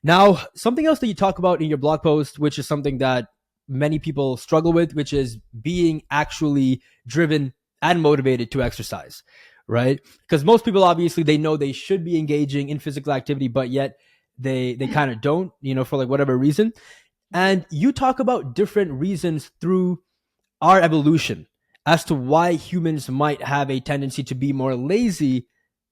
Now, something else that you talk about in your blog post, which is something that many people struggle with, which is being actually driven and motivated to exercise, right? Because most people, obviously, they know they should be engaging in physical activity, but yet they kind of don't, for like whatever reason. And you talk about different reasons through our evolution as to why humans might have a tendency to be more lazy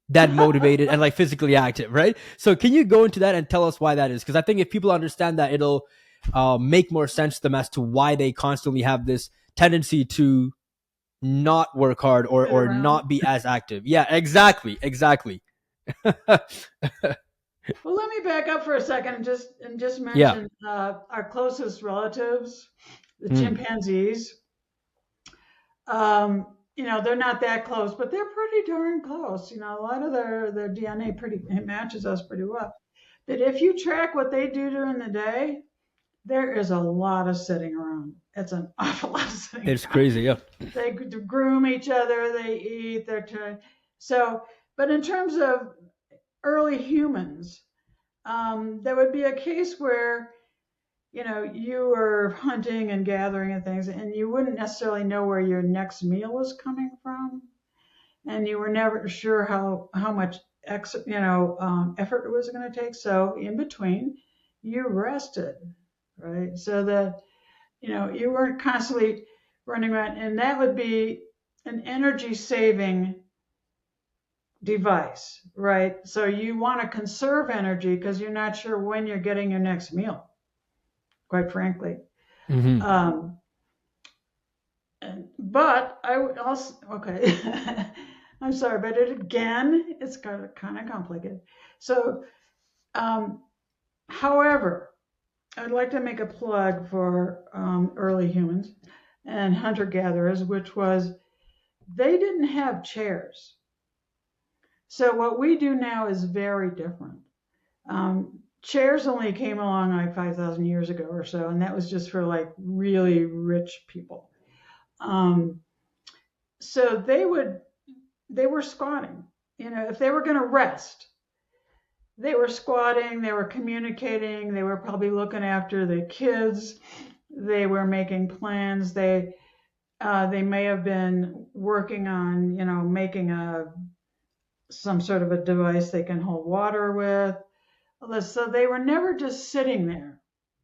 than motivated and like physically active, right? So can you go into that and tell us why that is? Because I think if people understand that, it'll make more sense to them as to why they constantly have this tendency to not work hard Sit or around. not be as active. Yeah, exactly. Well, let me back up for a second and just Yeah. mention our closest relatives, the Mm. chimpanzees. They're not that close, but they're pretty darn close. A lot of their DNA pretty it matches us pretty well. But if you track what they do during the day, there is a lot of sitting around. It's an awful lot of sitting It's around. crazy. Yeah. They groom each other, they eat, they're trying. So, but in terms of early humans, there would be a case where you were hunting and gathering and things, and you wouldn't necessarily know where your next meal was coming from, and you were never sure how much effort it was going to take. So in between, you rested, right? So that you weren't constantly running around, and that would be an energy saving device, right? So you want to conserve energy because you're not sure when you're getting your next meal, quite frankly. Mm-hmm. Um, but I would also, okay, I'm sorry, but it's kind of complicated. So, um, however, I'd like to make a plug for early humans and hunter gatherers, which was they didn't have chairs. So what we do now is very different. Chairs only came along like 5,000 years ago or so, and that was just for like really rich people. Um, so they were squatting. If they were going to rest, they were squatting, they were communicating, they were probably looking after the kids, they were making plans, they may have been working on, making a some sort of a device they can hold water with. So they were never just sitting there.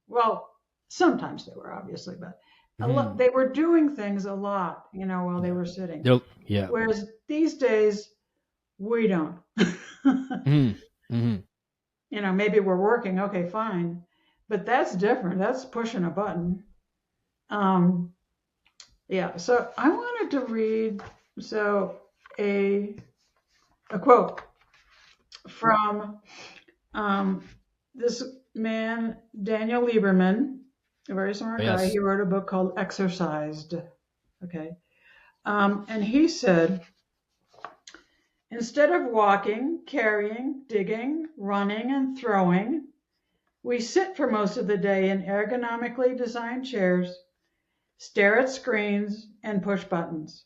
Well, sometimes they were obviously, but Mm-hmm. they were doing things a lot, while they Yeah. were sitting. Yeah. Whereas these days we don't. Mm-hmm. Mm-hmm. Maybe we're working, okay, fine, but that's different. That's pushing a button. Um, yeah. So I wanted to read a a quote from um, this man, Daniel Lieberman, a very smart guy. Yes. He wrote a book called Exercised. Okay. And he said, instead of walking, carrying, digging, running, and throwing, we sit for most of the day in ergonomically designed chairs, stare at screens, and push buttons.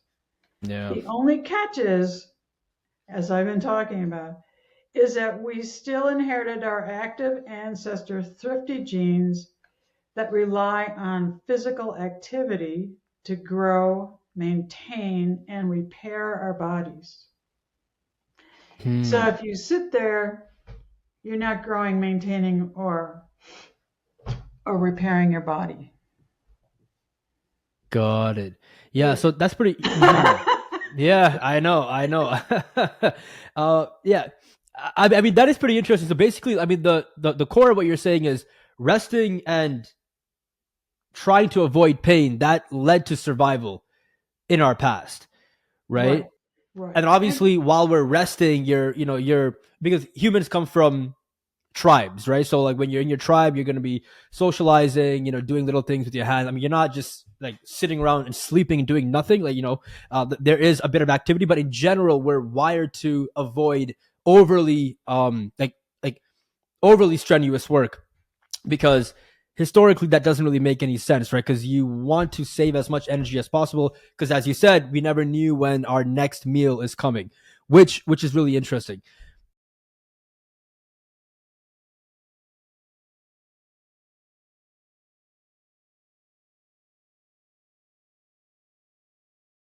Yeah. The only catch is, as I've been talking about, is that we still inherited our active ancestor thrifty genes that rely on physical activity to grow, maintain, and repair our bodies. So Hmm. if you sit there, you're not growing, maintaining, or repairing your body. Got it. Yeah. Yeah. So that's pretty. Mhm. Yeah, I know. I know. Yeah. I mean, that is pretty interesting. So basically, I mean, the core of what you're saying is resting and trying to avoid pain that led to survival in our past, Right, right? And right. then obviously, while we're resting, you're because humans come from tribes, right? So like when you're in your tribe, you're going to be socializing, doing little things with your hands. I mean, you're not just like sitting around and sleeping and doing nothing. Like, there is a bit of activity, but in general, we're wired to avoid overly, like overly strenuous work because historically that doesn't really make any sense, right? Because you want to save as much energy as possible because as you said, we never knew when our next meal is coming, which is really interesting.